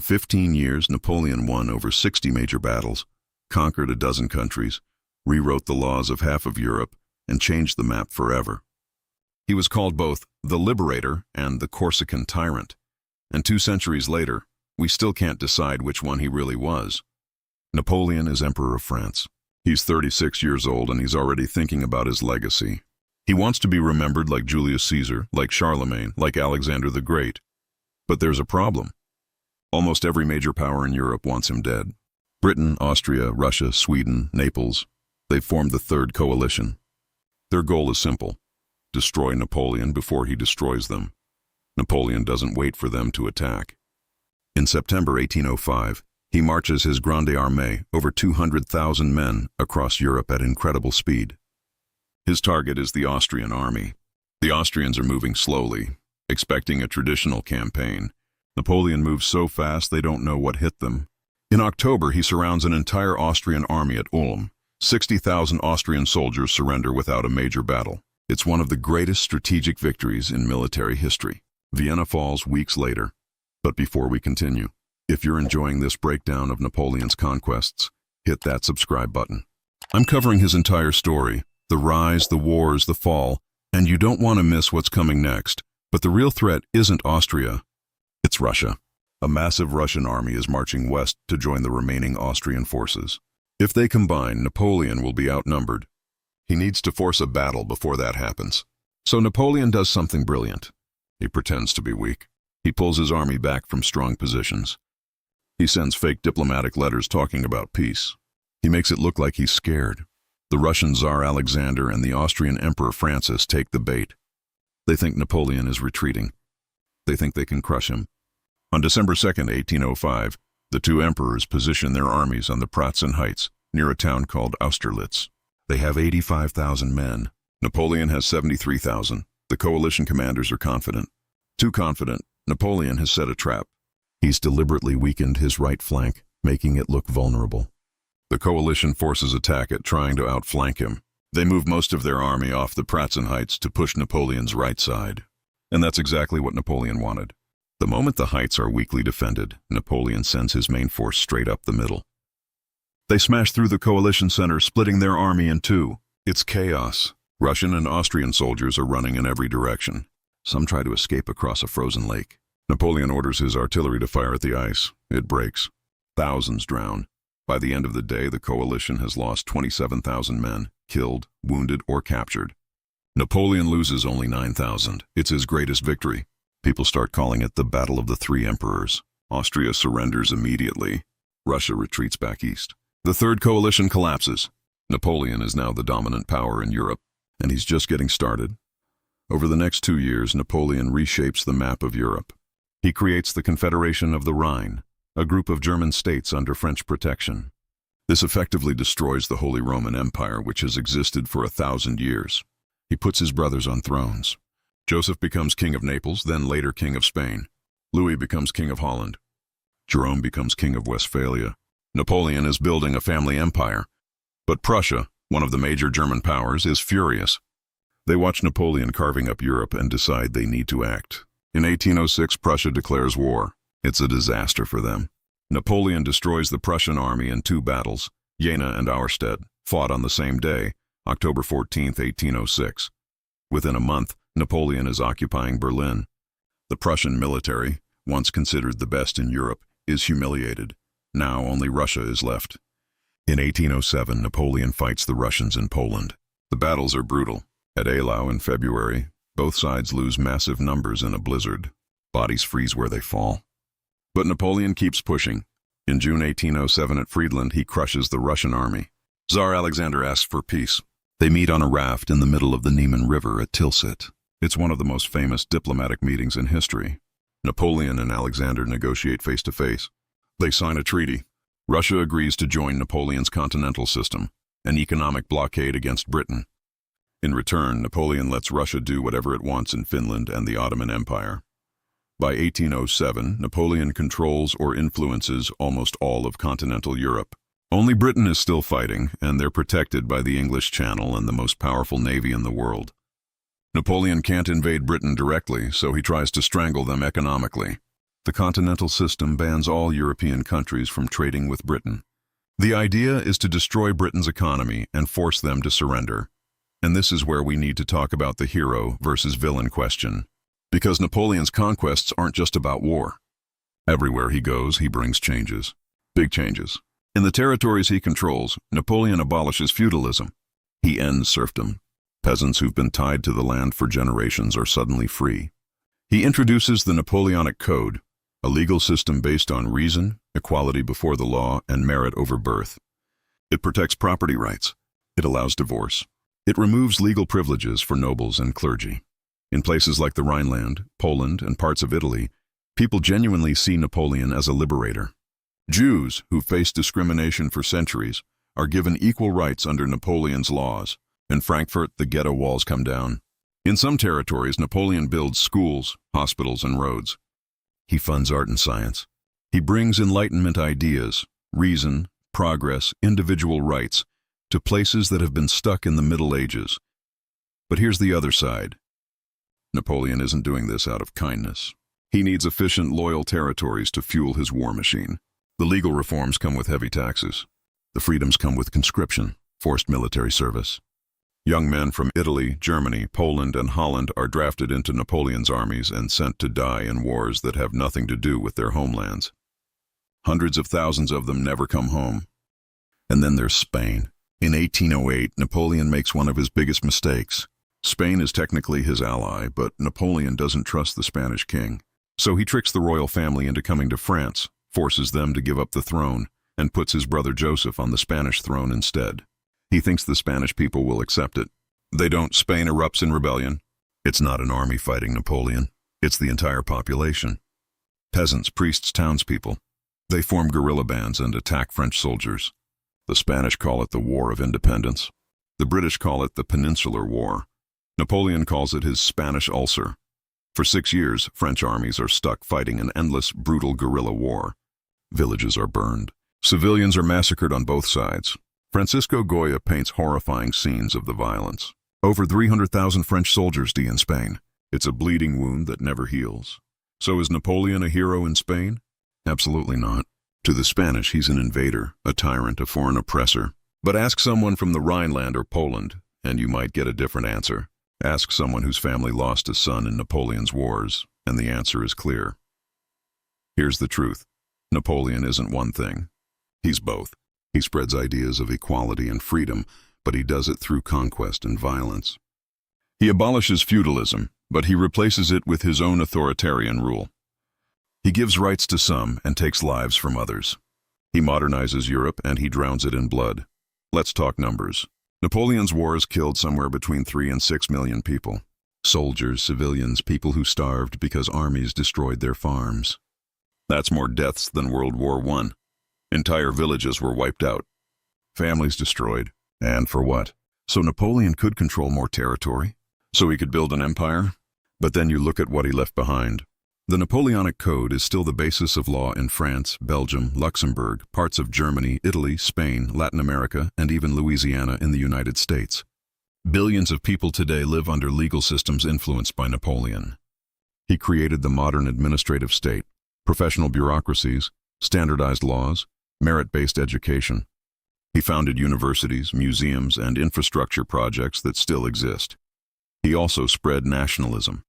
15 years, Napoleon won over 60 major battles, conquered a dozen countries, rewrote the laws of half of Europe, and changed the map forever. He was called both the Liberator and the Corsican Tyrant, and 2 centuries later, we still can't decide which one he really was. Napoleon is Emperor of France. He's 36 years old and he's already thinking about his legacy. He wants to be remembered like Julius Caesar, like Charlemagne, like Alexander the Great. But there's a problem. Almost every major power in Europe wants him dead. Britain, Austria, Russia, Sweden, Naples, they've formed the Third Coalition. Their goal is simple: destroy Napoleon before he destroys them. Napoleon doesn't wait for them to attack. In September 1805, he marches his Grande Armée, over 200,000 men, across Europe at incredible speed. His target is the Austrian army. The Austrians are moving slowly, expecting a traditional campaign. Napoleon moves so fast they don't know what hit them. In October, he surrounds an entire Austrian army at Ulm. 60,000 Austrian soldiers surrender without a major battle. It's one of the greatest strategic victories in military history. Vienna falls weeks later. But before we continue, if you're enjoying this breakdown of Napoleon's conquests, hit that subscribe button. I'm covering his entire story, the rise, the wars, the fall, and you don't want to miss what's coming next. But the real threat isn't Austria, it's Russia. A massive Russian army is marching west to join the remaining Austrian forces. If they combine, Napoleon will be outnumbered. He needs to force a battle before that happens. So Napoleon does something brilliant. He pretends to be weak. He pulls his army back from strong positions. He sends fake diplomatic letters talking about peace. He makes it look like he's scared. The Russian Tsar Alexander and the Austrian Emperor Francis take the bait. They think Napoleon is retreating. They think they can crush him. On December 2nd, 1805, the 2 emperors position their armies on the Pratzen Heights, near a town called Austerlitz. They have 85,000 men. Napoleon has 73,000. The coalition commanders are confident. Too confident, Napoleon has set a trap. He's deliberately weakened his right flank, making it look vulnerable. The coalition forces attack it, trying to outflank him. They move most of their army off the Pratzen Heights to push Napoleon's right side. And that's exactly what Napoleon wanted. The moment the heights are weakly defended, Napoleon sends his main force straight up the middle. They smash through the coalition center, splitting their army in 2. It's chaos. Russian and Austrian soldiers are running in every direction. Some try to escape across a frozen lake. Napoleon orders his artillery to fire at the ice. It breaks. Thousands drown. By the end of the day, the coalition has lost 27,000 men, killed, wounded, or captured. Napoleon loses only 9,000. It's his greatest victory. People start calling it the Battle of the Three Emperors. Austria surrenders immediately. Russia retreats back east. The Third Coalition collapses. Napoleon is now the dominant power in Europe, and he's just getting started. Over the next 2 years, Napoleon reshapes the map of Europe. He creates the Confederation of the Rhine, a group of German states under French protection. This effectively destroys the Holy Roman Empire, which has existed for 1,000 years. He puts his brothers on thrones. Joseph becomes king of Naples, then later king of Spain. Louis becomes king of Holland. Jerome becomes king of Westphalia. Napoleon is building a family empire. But Prussia, one of the major German powers, is furious. They watch Napoleon carving up Europe and decide they need to act. In 1806, Prussia declares war. It's a disaster for them. Napoleon destroys the Prussian army in 2 battles, Jena and Auerstedt, fought on the same day, October 14, 1806. Within a month, Napoleon is occupying Berlin. The Prussian military, once considered the best in Europe, is humiliated. Now only Russia is left. In 1807, Napoleon fights the Russians in Poland. The battles are brutal. At Eylau in February, both sides lose massive numbers in a blizzard. Bodies freeze where they fall. But Napoleon keeps pushing. In June 1807 at Friedland, he crushes the Russian army. Tsar Alexander asks for peace. They meet on a raft in the middle of the Niemen River at Tilsit. It's one of the most famous diplomatic meetings in history. Napoleon and Alexander negotiate face-to-face. They sign a treaty. Russia agrees to join Napoleon's continental system, an economic blockade against Britain. In return, Napoleon lets Russia do whatever it wants in Finland and the Ottoman Empire. By 1807, Napoleon controls or influences almost all of continental Europe. Only Britain is still fighting, and they're protected by the English Channel and the most powerful navy in the world. Napoleon can't invade Britain directly, so he tries to strangle them economically. The continental system bans all European countries from trading with Britain. The idea is to destroy Britain's economy and force them to surrender. And this is where we need to talk about the hero versus villain question. Because Napoleon's conquests aren't just about war. Everywhere he goes, he brings changes. Big changes. In the territories he controls, Napoleon abolishes feudalism. He ends serfdom. Peasants who've been tied to the land for generations are suddenly free. He introduces the Napoleonic Code, a legal system based on reason, equality before the law, and merit over birth. It protects property rights. It allows divorce. It removes legal privileges for nobles and clergy. In places like the Rhineland, Poland, and parts of Italy, people genuinely see Napoleon as a liberator. Jews, who faced discrimination for centuries, are given equal rights under Napoleon's laws. In Frankfurt, the ghetto walls come down. In some territories, Napoleon builds schools, hospitals, and roads. He funds art and science. He brings Enlightenment ideas, reason, progress, individual rights, to places that have been stuck in the Middle Ages. But here's the other side. Napoleon isn't doing this out of kindness. He needs efficient, loyal territories to fuel his war machine. The legal reforms come with heavy taxes. The freedoms come with conscription, forced military service. Young men from Italy, Germany, Poland, and Holland are drafted into Napoleon's armies and sent to die in wars that have nothing to do with their homelands. Hundreds of thousands of them never come home. And then there's Spain. In 1808, Napoleon makes one of his biggest mistakes. Spain is technically his ally, but Napoleon doesn't trust the Spanish king. So he tricks the royal family into coming to France, forces them to give up the throne, and puts his brother Joseph on the Spanish throne instead. He thinks the Spanish people will accept it. They don't. Spain erupts in rebellion. It's not an army fighting Napoleon. It's the entire population. Peasants, priests, townspeople. They form guerrilla bands and attack French soldiers. The Spanish call it the War of Independence. The British call it the Peninsular War. Napoleon calls it his Spanish ulcer. For 6 years, French armies are stuck fighting an endless, brutal guerrilla war. Villages are burned. Civilians are massacred on both sides. Francisco Goya paints horrifying scenes of the violence. Over 300,000 French soldiers die in Spain. It's a bleeding wound that never heals. So is Napoleon a hero in Spain? Absolutely not. To the Spanish, he's an invader, a tyrant, a foreign oppressor. But ask someone from the Rhineland or Poland, and you might get a different answer. Ask someone whose family lost a son in Napoleon's wars, and the answer is clear. Here's the truth. Napoleon isn't one thing. He's both. He spreads ideas of equality and freedom, but he does it through conquest and violence. He abolishes feudalism, but he replaces it with his own authoritarian rule. He gives rights to some and takes lives from others. He modernizes Europe and he drowns it in blood. Let's talk numbers. Napoleon's wars killed somewhere between 3 and 6 million people. Soldiers, civilians, people who starved because armies destroyed their farms. That's more deaths than World War I. Entire villages were wiped out. Families destroyed. And for what? So Napoleon could control more territory? So he could build an empire? But then you look at what he left behind. The Napoleonic Code is still the basis of law in France, Belgium, Luxembourg, parts of Germany, Italy, Spain, Latin America, and even Louisiana in the United States. Billions of people today live under legal systems influenced by Napoleon. He created the modern administrative state, professional bureaucracies, standardized laws, merit-based education. He founded universities, museums, and infrastructure projects that still exist. He also spread nationalism.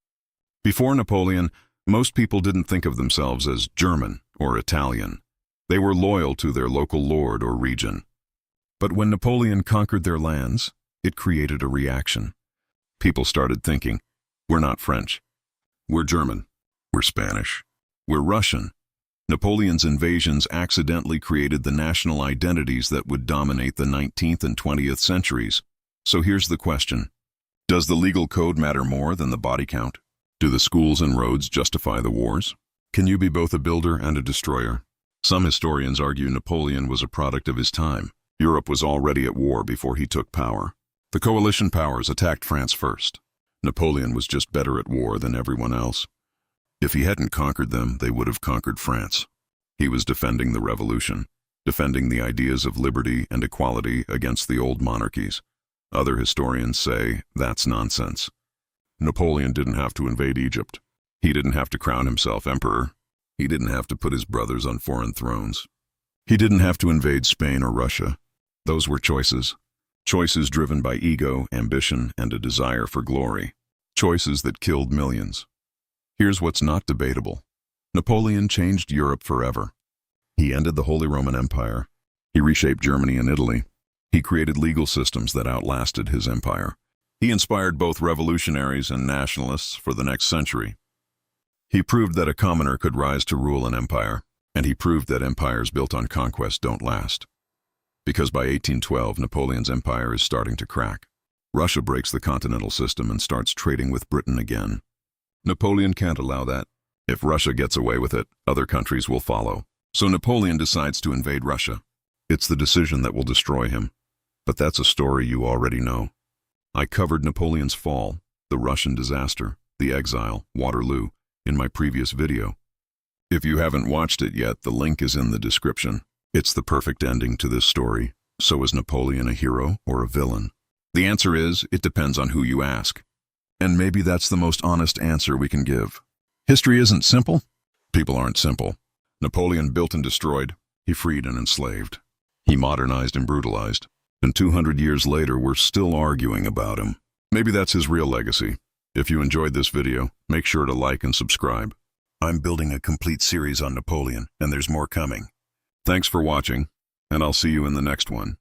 Before Napoleon, most people didn't think of themselves as German or Italian. They were loyal to their local lord or region. But when Napoleon conquered their lands, it created a reaction. People started thinking, we're not French. We're German. We're Spanish. We're Russian. Napoleon's invasions accidentally created the national identities that would dominate the 19th and 20th centuries. So here's the question. Does the legal code matter more than the body count? Do the schools and roads justify the wars? Can you be both a builder and a destroyer? Some historians argue Napoleon was a product of his time. Europe was already at war before he took power. The coalition powers attacked France first. Napoleon was just better at war than everyone else. If he hadn't conquered them, they would have conquered France. He was defending the revolution, defending the ideas of liberty and equality against the old monarchies. Other historians say that's nonsense. Napoleon didn't have to invade Egypt. He didn't have to crown himself emperor. He didn't have to put his brothers on foreign thrones. He didn't have to invade Spain or Russia. Those were choices. Choices driven by ego, ambition, and a desire for glory. Choices that killed millions. Here's what's not debatable. Napoleon changed Europe forever. He ended the Holy Roman Empire. He reshaped Germany and Italy. He created legal systems that outlasted his empire. He inspired both revolutionaries and nationalists for the next century. He proved that a commoner could rise to rule an empire, and he proved that empires built on conquest don't last. Because by 1812, Napoleon's empire is starting to crack. Russia breaks the continental system and starts trading with Britain again. Napoleon can't allow that. If Russia gets away with it, other countries will follow. So Napoleon decides to invade Russia. It's the decision that will destroy him. But that's a story you already know. I covered Napoleon's fall, the Russian disaster, the exile, Waterloo, in my previous video. If you haven't watched it yet, the link is in the description. It's the perfect ending to this story. So is Napoleon a hero or a villain? The answer is, it depends on who you ask. And maybe that's the most honest answer we can give. History isn't simple. People aren't simple. Napoleon built and destroyed. He freed and enslaved. He modernized and brutalized. And 200 years later, we're still arguing about him. Maybe that's his real legacy. If you enjoyed this video, make sure to like and subscribe. I'm building a complete series on Napoleon, and there's more coming. Thanks for watching, and I'll see you in the next one.